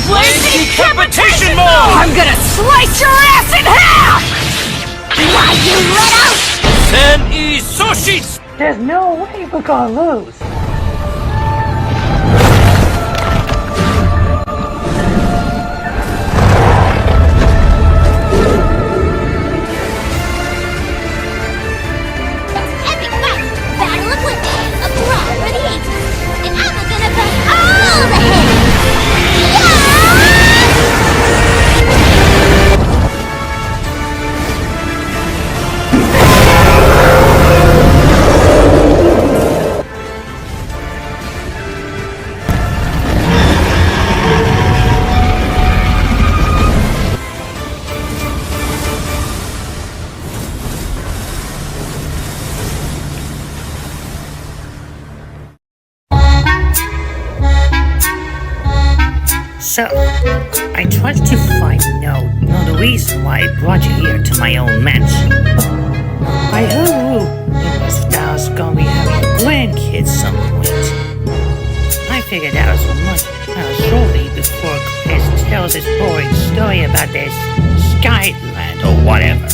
Flame decapitation mode! I'm gonna slice your ass in half! Why, you little... Sen I Soshis! There's no way we're gonna lose. Epic fight! Battle of Witches! A brawl for the ages! And I'm gonna bust all the heads! Yeah! So, I tried to find the reason why I brought you here to my own mansion. I heard that I was gonna be having a grandkid some point. I figured out shortly before Chris tells his boring story about this Skyland or whatever.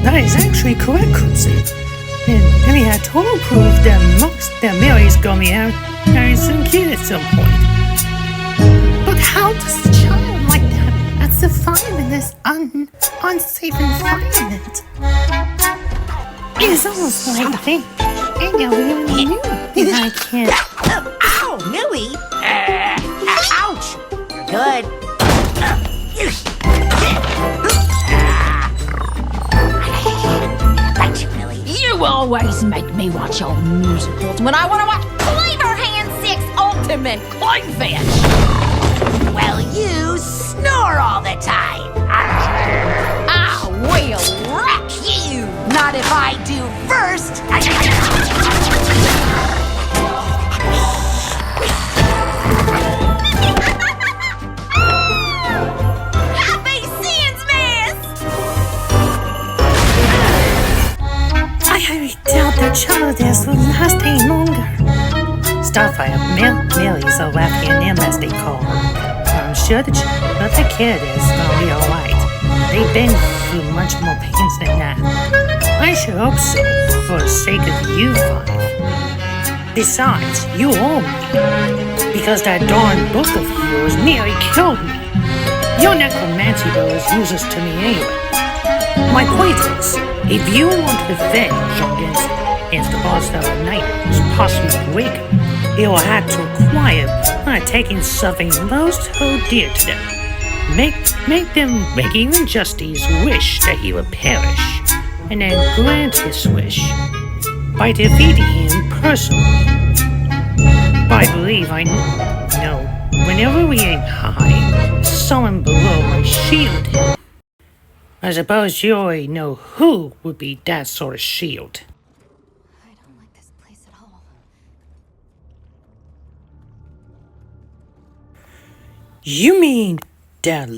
That is actually correct, Crimson. And we had total proof that Millie's gonna be having some kid at some point. But how does a child like that survive in this unsafe environment? It's almost like they never even knew that I can't. Ow, Millie! Ouch! Good. Bite you, Millie. You always make me watch old musicals when I want to watch Cleaver Hand 6 Ultimate Coin Fish. Well, you snore all the time. I will wreck you! Not if I do first. Happy sins, miss! I highly doubt that childless will last any longer. Starfire, Millie's a Latvian as they call her. I'm sure the kid is gonna be alright. They've been through much more pains than that. I sure hope so, for the sake of you five. Besides, you owe me. Because that darn book of yours nearly killed me. Your necromancy though is useless to me anyway. My point is, if you want revenge against the boss of the night who's possibly weak, you will have to acquire by taking something most so dear to them. Make even Justice's wish that he would perish, and then grant his wish by defeating him personally. I believe I know whenever we aim high, someone below might shield him. I suppose you already know who would be that sort of shield. I don't like this place at all. You mean that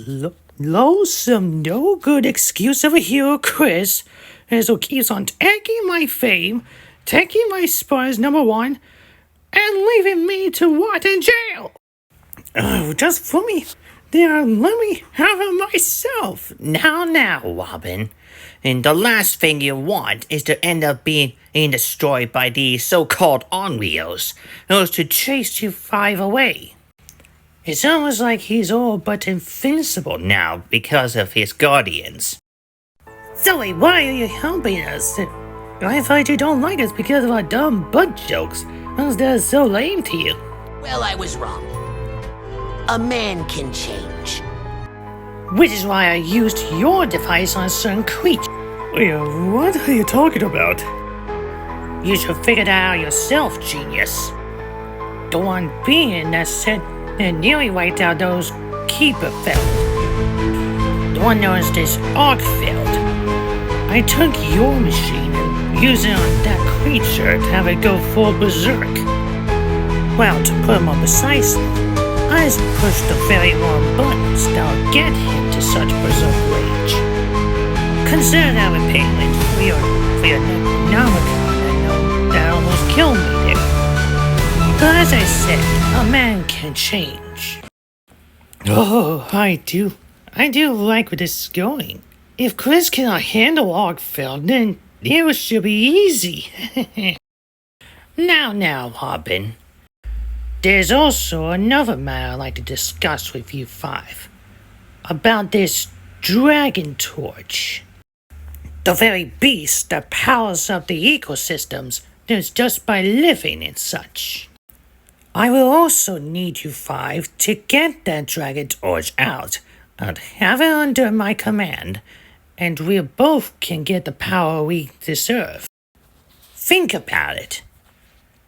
loathsome, no good excuse of a hero, Chris, is who keeps on taking my fame, taking my spot as #1, and leaving me to rot in jail? Oh, just put me there and let me have it myself. Now, Robin. And the last thing you want is to end up being destroyed by these so-called Onryos, who's to chase you five away. It's almost like he's all but invincible now because of his guardians. Zoe, why are you helping us? I thought you don't like us because of our dumb butt jokes. Those that are so lame to you. Well, I was wrong. A man can change. Which is why I used your device on a certain creature. What are you talking about? You should figure that out yourself, genius. The one being that said and nearly wiped out those Keeperfeld. The one known as this Arkveld. I took your machine and used it on that creature to have it go full berserk. Well, to put it more precisely, I just pushed the very wrong buttons that'll get him to such berserk rage. Consider that a payment for your Necronomicon that almost killed me there. But as I said, a man can change. Oh, I do like where this is going. If Chris cannot handle Arkveld, then it should be easy. Now, Robin. There's also another matter I'd like to discuss with you five. About this dragon torch. The very beast that powers up the ecosystems is just by living and such. I will also need you five to get that dragon torch out and have it under my command, and we both can get the power we deserve. Think about it.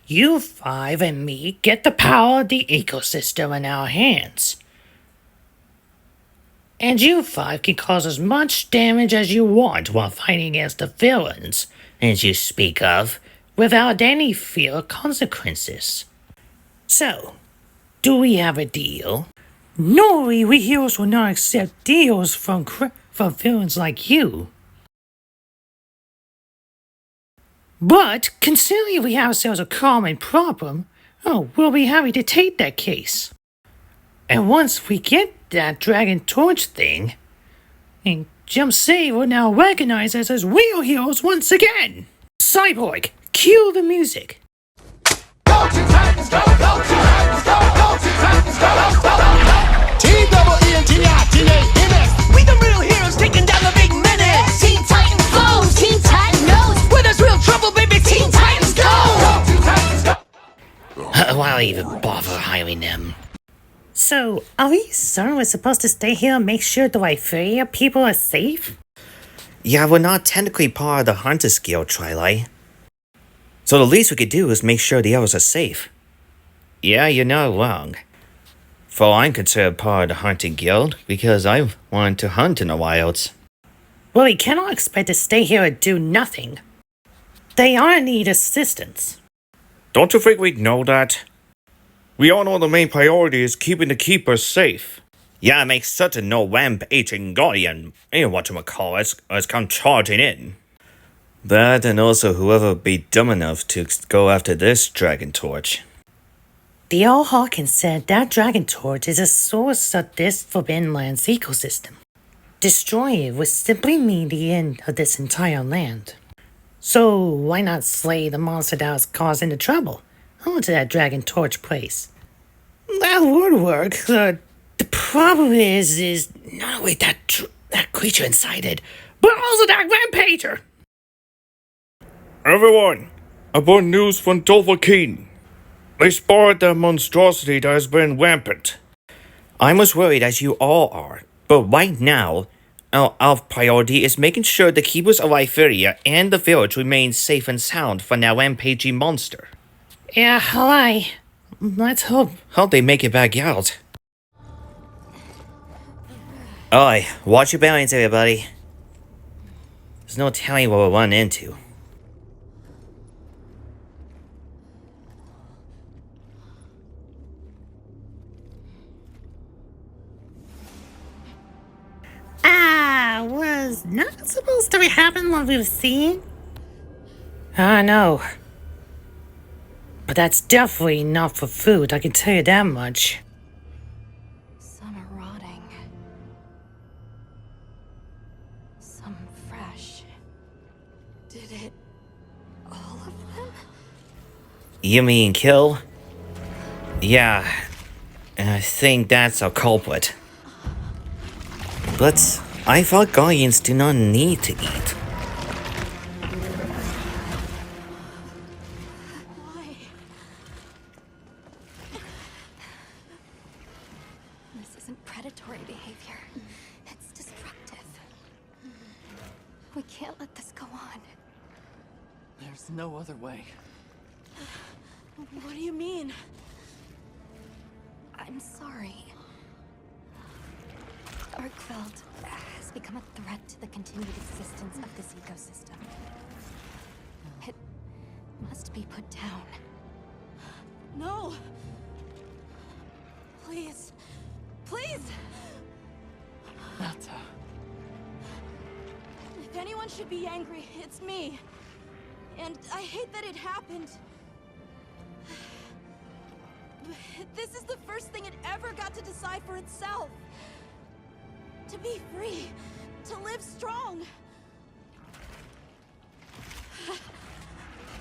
You five and me get the power of the ecosystem in our hands. And you five can cause as much damage as you want while fighting against the villains, as you speak of, without any fear of consequences. So, do we have a deal? Normally, we heroes will not accept deals from villains like you. But, considering we have ourselves a common problem, we'll be happy to take that case. And once we get that dragon torch thing, and Jump City will now recognize us as real heroes once again. Cyborg, cue the music. T-double-E-N-T-I-T-A-N-S. We the real heroes taking down the big menace. Teen Titan flows, Teen Titan knows. Where there's real trouble, baby, Teen Titans go. Why even bother hiring them? So, are we certain we're supposed to stay here and make sure the Wyveria people are safe? Yeah, we're not technically part of the Hunter's Guild, Twilight. So the least we could do is make sure the others are safe. Yeah, you're not wrong. For I'm considered part of the Hunting Guild because I want to hunt in the wilds. Well, we cannot expect to stay here and do nothing. They are need assistance. Don't you think we know that? We all know the main priority is keeping the keepers safe. Yeah, make certain no rampaging guardian, whatchamacallit, has come charging in. That and also whoever be dumb enough to go after this dragon torch. The old Hawkins said that dragon torch is a source of this forbidden land's ecosystem. Destroying it would simply mean the end of this entire land. So why not slay the monster that was causing the trouble? Onto that dragon torch place. That would work. The problem is not only that creature inside it, but also that rampager. Everyone, about news from Dovahkiin. They spotted the monstrosity that has been rampant. I'm as worried as you all are, but right now, our priority is making sure the keepers of Wyveria and the village remain safe and sound from that rampaging monster. Yeah, alright. Let's hope they make it back out. Alright, watch your balance, everybody. There's no telling what we'll run into. was not supposed to happen what we've seen. I know. But that's definitely not for food, I can tell you that much. Some are rotting. Some fresh. Did it... all of them? You mean kill? Yeah. I think that's our culprit. But I thought guardians do not need to eat. Why? This isn't predatory behavior. It's destructive. We can't let this go on. There's no other way. What do you mean? I'm sorry. Arkveld has become a threat to the continued existence of this ecosystem. It must be put down. No! Please. Please! Nata. If anyone should be angry, it's me. And I hate that it happened. But this is the first thing it ever got to decide for itself. To be free. To live strong.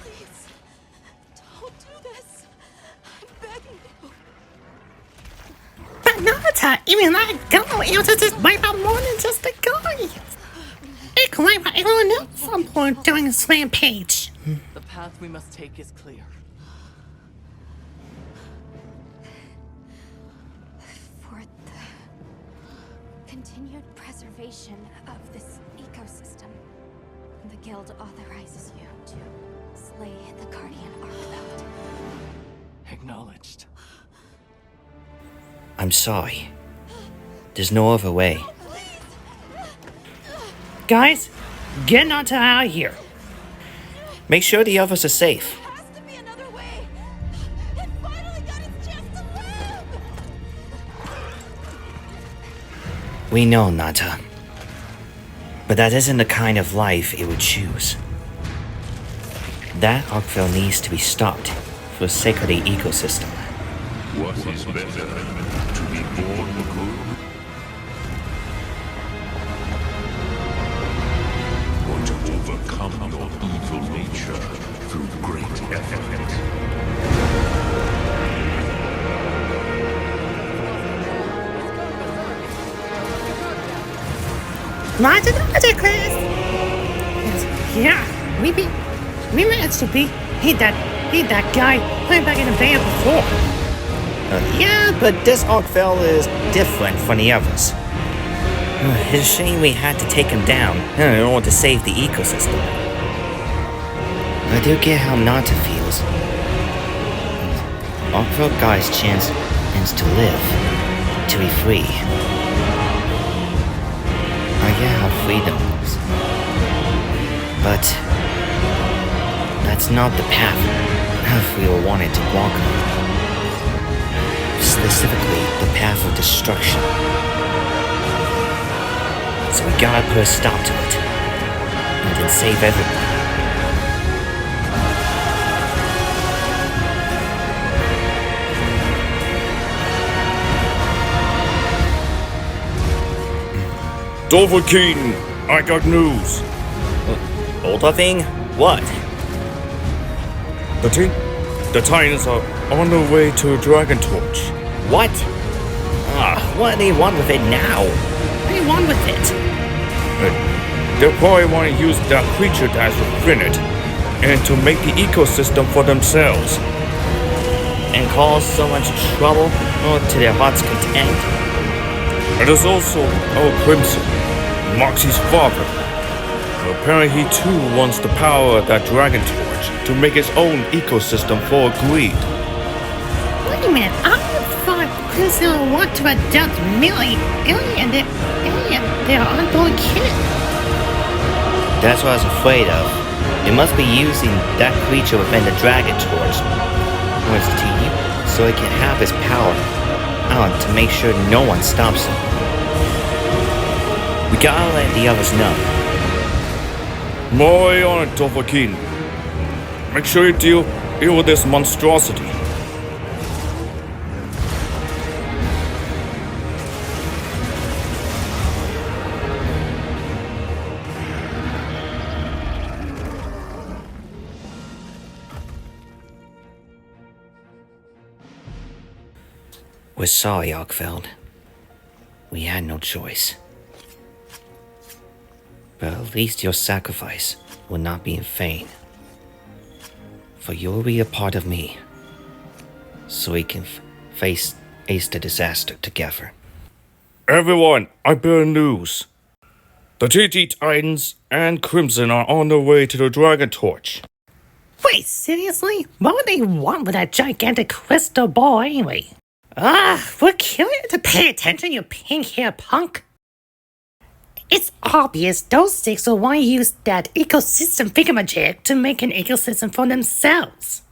Please. Don't do this. I'm begging you. But not even I go. It was just way more than just a guy. It could like everyone else at some point during this rampage. The path we must take is clear. For the continued preservation of this ecosystem, the Guild authorizes you to slay the Guardian Arkveld. Acknowledged. I'm sorry. There's no other way. Guys, get Nata out of here. Make sure the others are safe. There has to be another way. It finally got its chance to live. We know, Nata. But that isn't the kind of life it would choose. That Arkveld needs to be stopped for the sake of the ecosystem. What is better, to be born good, or to overcome your evil nature through great effort? Roger, Chris. Yeah, we managed to beat that guy way back in the band before. Yeah, but this Arkveld is different from the others. It's a shame we had to take him down in order to save the ecosystem. I do get how Nata feels. Arkveld got his chance to live, to be free. I get how freedom is. But that's not the path we were wanted to walk on. Specifically, the path of destruction. So we gotta put a stop to it. And then save everyone. Dovahkiin, I got news. Older thing? What? The Titans are on their way to Dragon Torch. What? What do they want with it now? What do they want with it? They'll probably want to use that creature that's within it and to make the ecosystem for themselves. And cause so much trouble to their heart's content? And there's also Crimson, Moxxie's father. Apparently he too wants the power of that Dragon Torch to make his own ecosystem for greed. Wait a minute, I thought Crimson would want to adopt Millie and their unborn kid. That's what I was afraid of. It must be using that creature within the Dragon Torch so it can have his power on to make sure no one stops him. We gotta let the others know. More on it, Dovahkiin. Make sure you deal with this monstrosity. We're sorry, Arkveld. We had no choice. But at least your sacrifice will not be in vain. For you'll be a part of me, so we can face the disaster together. Everyone, I bear news. The TTG Titans and Crimson are on their way to the Dragon Torch. Wait, seriously? What would they want with that gigantic crystal ball anyway? We're curious to pay attention, you pink-haired punk. It's obvious those six will want to use that ecosystem thingamajig to make an ecosystem for themselves.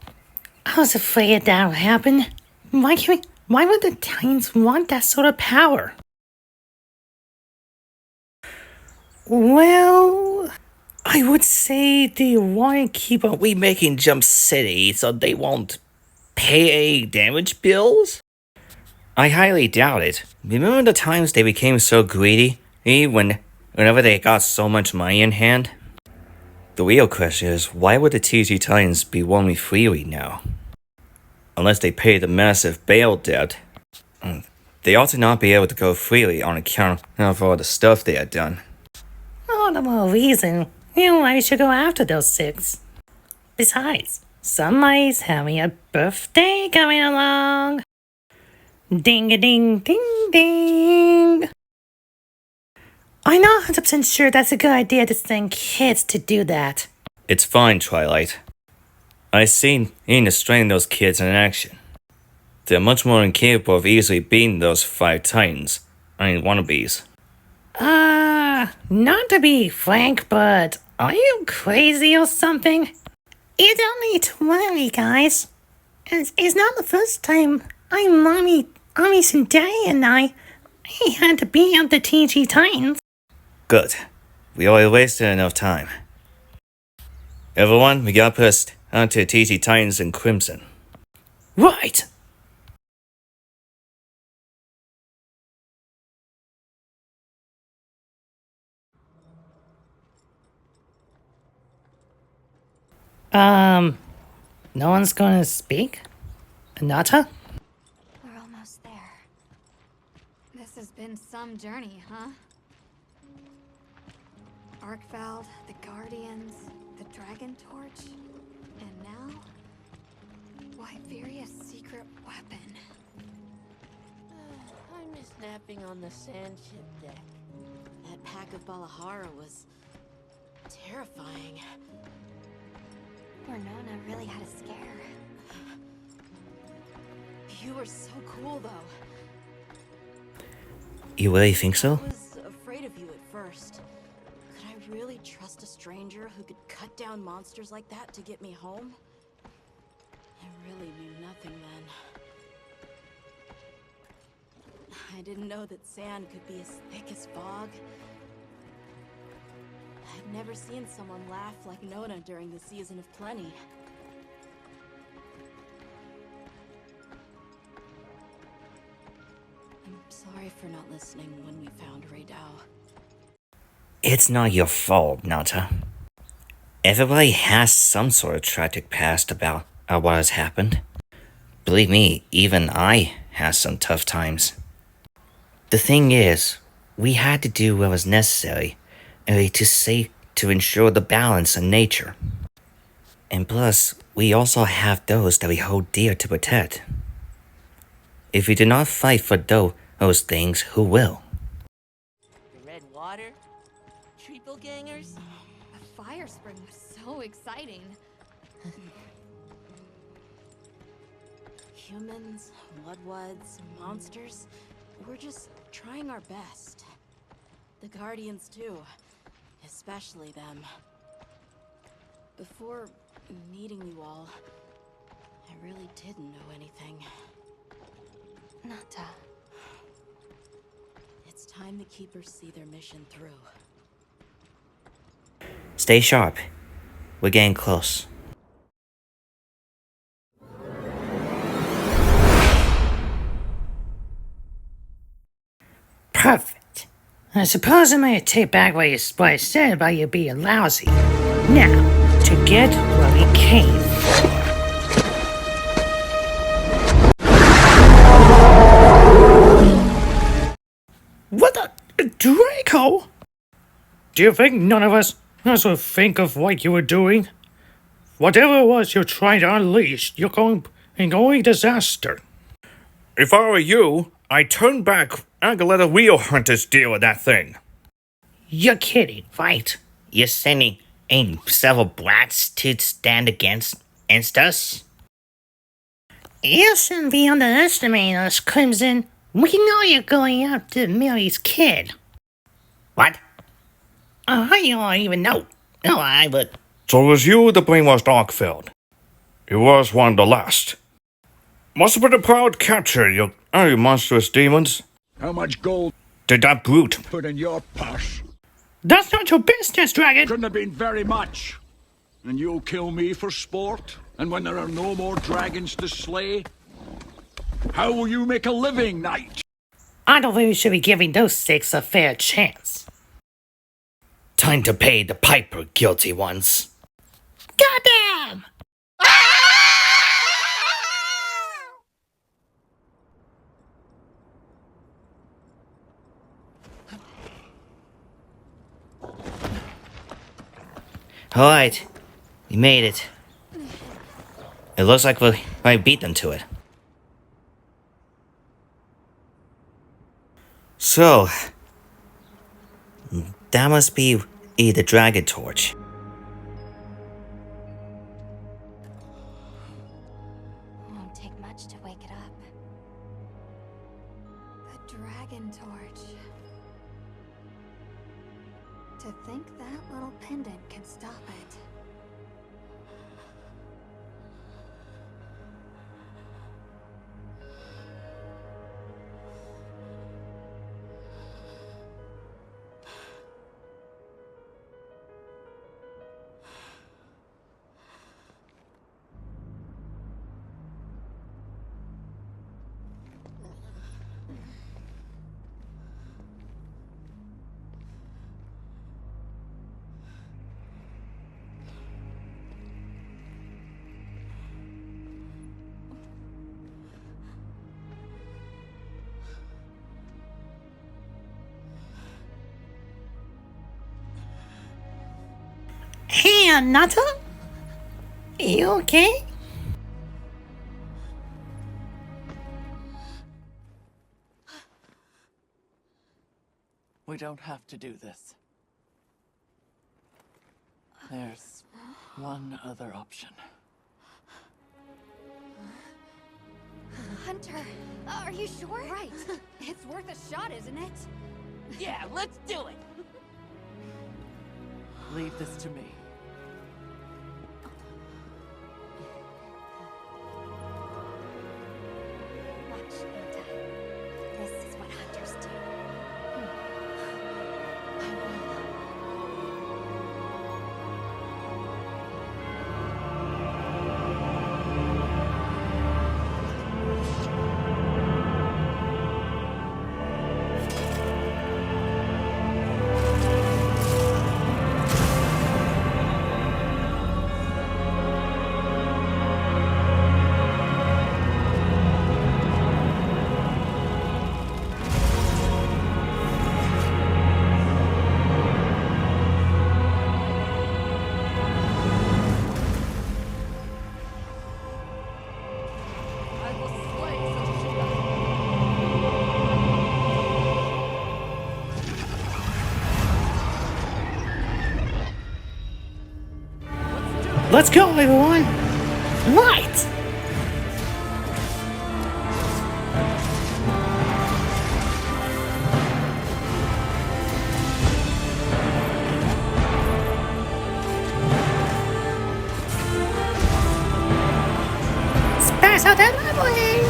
I was afraid that would happen. Why would the Titans want that sort of power? Well, I would say they want to keep But we making Jump City so they won't pay any damage bills? I highly doubt it. Remember the times they became so greedy? Whenever they got so much money in hand? The real question is, why would the TTG Titans be roaming freely now? Unless they paid a massive bail debt. They ought to not be able to go freely on account of all the stuff they had done. All the more reason why you should go after those 6. Besides, somebody's having a birthday coming along. Ding-a-ding-ding-ding. I'm not 100% sure that's a good idea to send kids to do that. It's fine, Twilight. I've seen the strength of those kids in action. They're much more incapable of easily beating those 5 Titans. Wannabes. Not to be frank, but are you crazy or something? You don't need to worry, guys. It's not the first time Mommy and Daddy and I had to beat up the TTG Titans. Good. We already wasted enough time. Everyone, we got pissed onto TTG Titans and Crimson. Right. No one's gonna speak? Anata? We're almost there. This has been some journey, huh? Arkveld, the Guardians, the Dragon Torch, and now Wyveria's secret weapon. I miss napping on the sand ship deck. That pack of Balahara was terrifying. Nona really had a scare. You were so cool, though. You really think so? I was afraid of you at first. Could I really trust a stranger who could cut down monsters like that to get me home? I really knew nothing then. I didn't know that sand could be as thick as fog. I'd never seen someone laugh like Nona during the season of plenty. I'm sorry for not listening when we found Raydao. It's not your fault, Nata. Everybody has some sort of tragic past about what has happened. Believe me, even I had some tough times. The thing is, we had to do what was necessary to ensure the balance in nature. And plus, we also have those that we hold dear to protect. If we do not fight for those things, who will? The red water? Triple gangers? The fire spring was so exciting. Humans, Mudwoods, monsters, we're just trying our best. The Guardians too, especially them. Before meeting you all, I really didn't know anything. Nata. It's time the Keepers see their mission through. Stay sharp. We're getting close. Perfect. I suppose I might take back what I said about you being lousy. Now, to get what we came for. What the? Draco? Do you think none of us would think of what you were doing? Whatever it was you're trying to unleash, you're going disaster. If I were you, I'd turn back and let the real hunters deal with that thing. You're kidding, right? You're sending several brats to stand against us? You shouldn't be underestimating us, Crimson. We know you're going after Millie's kid. What? You don't even know. No, I would. So it was you that brainwashed Arkveld. He was one of the last. Must have been a proud capture, you monstrous demons. How much gold Did that brute? put in your purse? That's not your business, Dragon! Couldn't have been very much. And you'll kill me for sport? And when there are no more dragons to slay? How will you make a living, knight? I don't think we should be giving those six a fair chance. Time to pay the piper, guilty ones. Goddamn! Alright, we made it. It looks like we beat them to it. So, that must be the dragon torch. Won't take much to wake it up. The dragon torch. To think that little pendant can stop it. Hey, Anata? You okay? We don't have to do this. There's one other option. Hunter, are you sure? Right. It's worth a shot, isn't it? Yeah, let's do it! Leave this to me. Watch, Anta. This is what hunters do. Let's go, everyone! Right! Special delivery!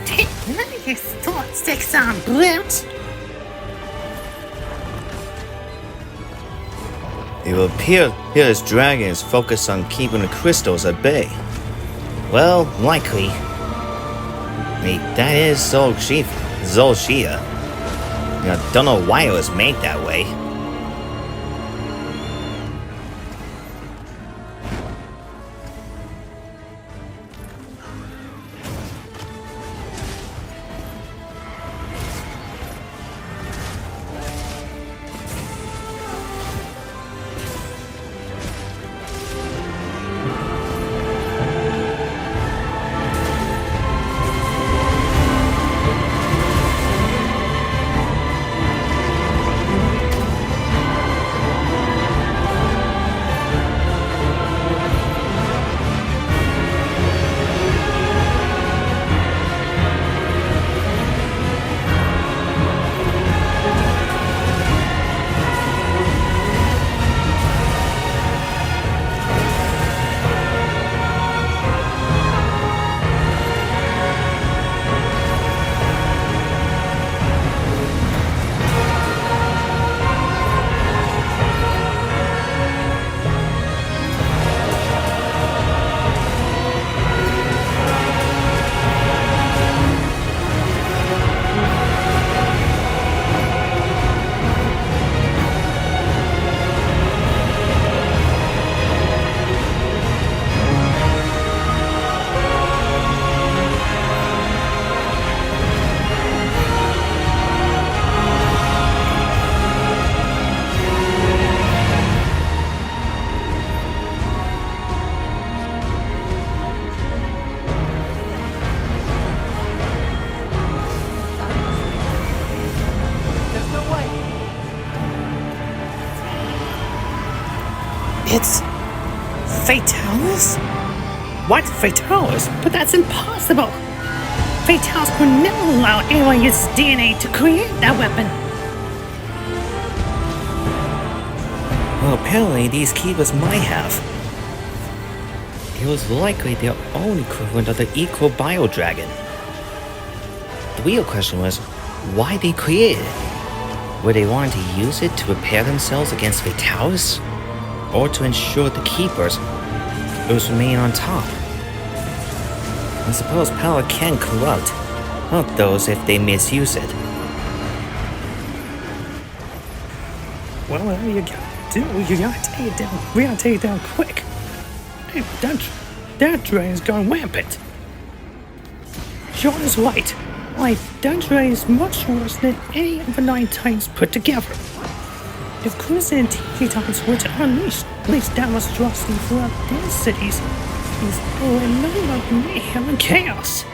Take none of your thought sticks on, brute! It will appear here this dragon is focused on keeping the crystals at bay. Well, likely. That is Zolshia. Don't know why it was made that way. It's Fatalis? What? Fatalis? But that's impossible! Fatalis would never allow anyone to use DNA to create that weapon! Well, apparently these keepers might have. It was likely their own equivalent of the Eco Bio Dragon. The real question was, why they created it? Were they wanting to use it to prepare themselves against Fatalis? Or to ensure the keepers would remain on top? I suppose power can corrupt, not those if they misuse it. Well, whatever you gotta do, you gotta take it down. We gotta take it down quick. Hey, that dragon's gone rampant. Sean is right. Like, that dragon is much worse than any of the 9 Titans put together. If Crimson and TTG Titans were to unleash that monstrosity throughout their cities, is nothing but mayhem and chaos.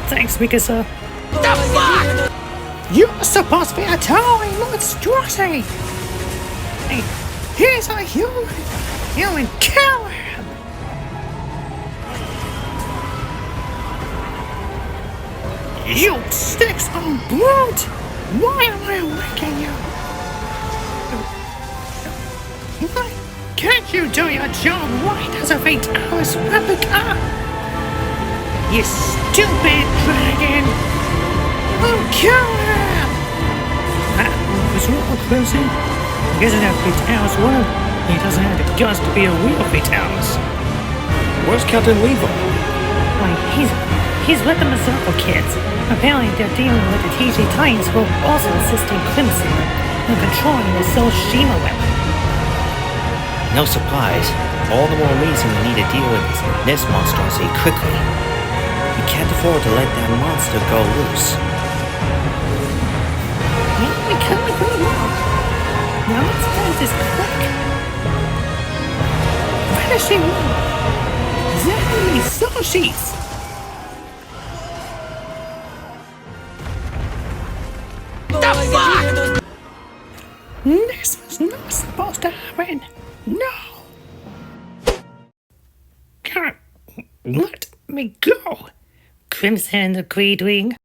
Thanks, because, The fuck? you're supposed to be a towering monstrosity! Hey, here's a human killer! You six-armed brute! Why am I awakening you? Why can't you do your job right as a Fatalis replica? You stupid dragon! I'll kill him! What's wrong, Crimson? He doesn't have Fatalis world. He doesn't have the guts to be a real Fatalis. Where's Captain Levi? Like, he's with the MaZirkel kids. Apparently they're dealing with the TTG Titans who are also assisting Crimson in controlling the Soul Shima weapon. No surprise, all the more reason we need to deal with this monstrosity quickly. We can't afford to let that monster go loose. Yeah, we can't agree more. Now let's finish this quick. Finishing one. Exactly, soul sheets. The fuck? This was not supposed to happen. No. God, let me go. Crimson the Greedling,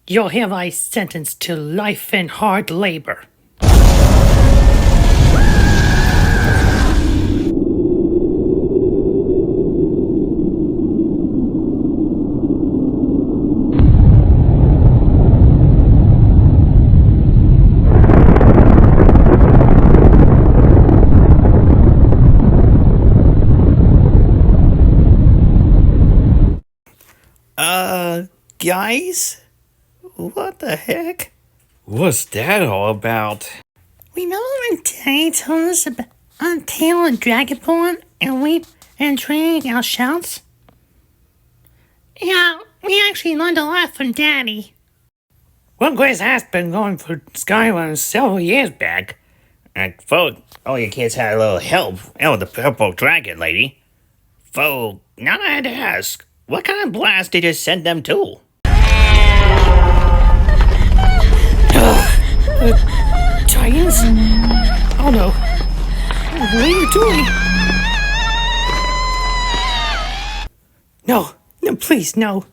you're hereby sentenced to life and hard labor. Guys? What the heck? What's that all about? Remember when Daddy told us about a tale of Dragonborn and training our shouts? Yeah, we actually learned a lot from Daddy. Well, Grace has been going for Skyrim several years back. Folk, all your kids had a little help with the purple dragon lady. Folk, now I had to ask, what kind of blast did you send them to? Titans? Oh no. What are you doing? No, please, no.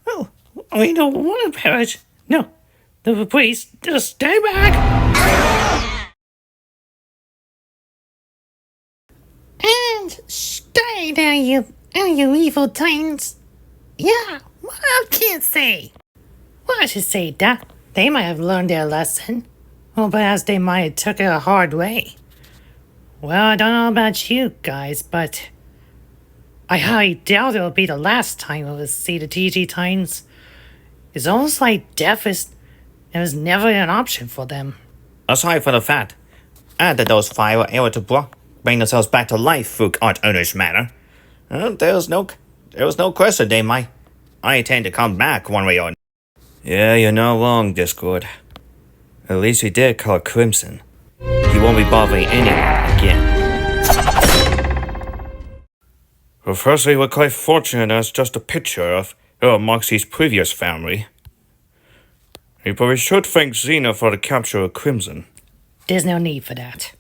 Oh, we don't want to perish. No, please, just stay back. And stay there, you evil Titans. Yeah, well, I can't say. Well, I should say that they might have learned their lesson. Or perhaps they might have took it a hard way. Well, I don't know about you guys, but I highly doubt it'll be the last time we'll see the TG Titans. It's almost like death was never an option for them. Aside from the fact that those five were able to bring themselves back to life through Art Owner's manner, there was no question they might. I intend to come back one way or another. Yeah, you're not wrong, Discord. At least we did call Crimson. He won't be bothering anyone again. Well, firstly, we're quite fortunate as just a picture of Moxxie's previous family. But we should thank Xena for the capture of Crimson. There's no need for that.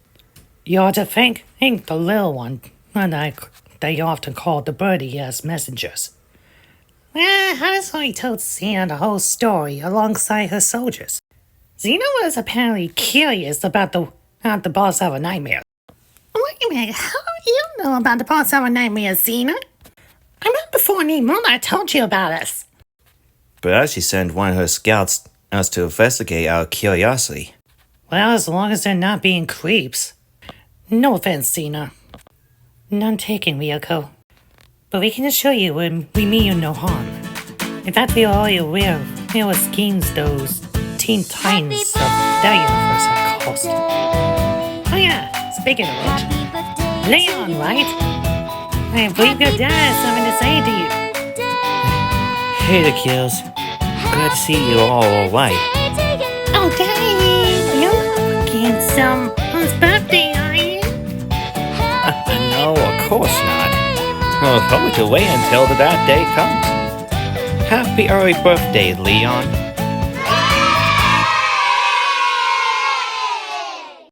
You ought to thank the little one, and they often call the birdie as messengers. Honestly told Xena the whole story alongside her soldiers. Xena was apparently curious about the boss of a nightmare. Wait a minute, how do you know about the boss of a nightmare, Xena? I met before Nimona told you about us. But she sent one of her scouts us to investigate our curiosity. Well, as long as they're not being creeps. No offense, Xena. None taken, Ryoko. But we can assure you we mean you no harm. In fact, we are already aware of what schemes those Teen Titans of that universe have caused. Oh yeah, speaking of which, Leon, right? I believe your dad has something to say to you. Hey, the kills. Glad to see you all alright. Oh, Daddy, you're looking someone's birthday, are you? No, of course not. I'll probably wait until that day comes. Happy early birthday, Leon.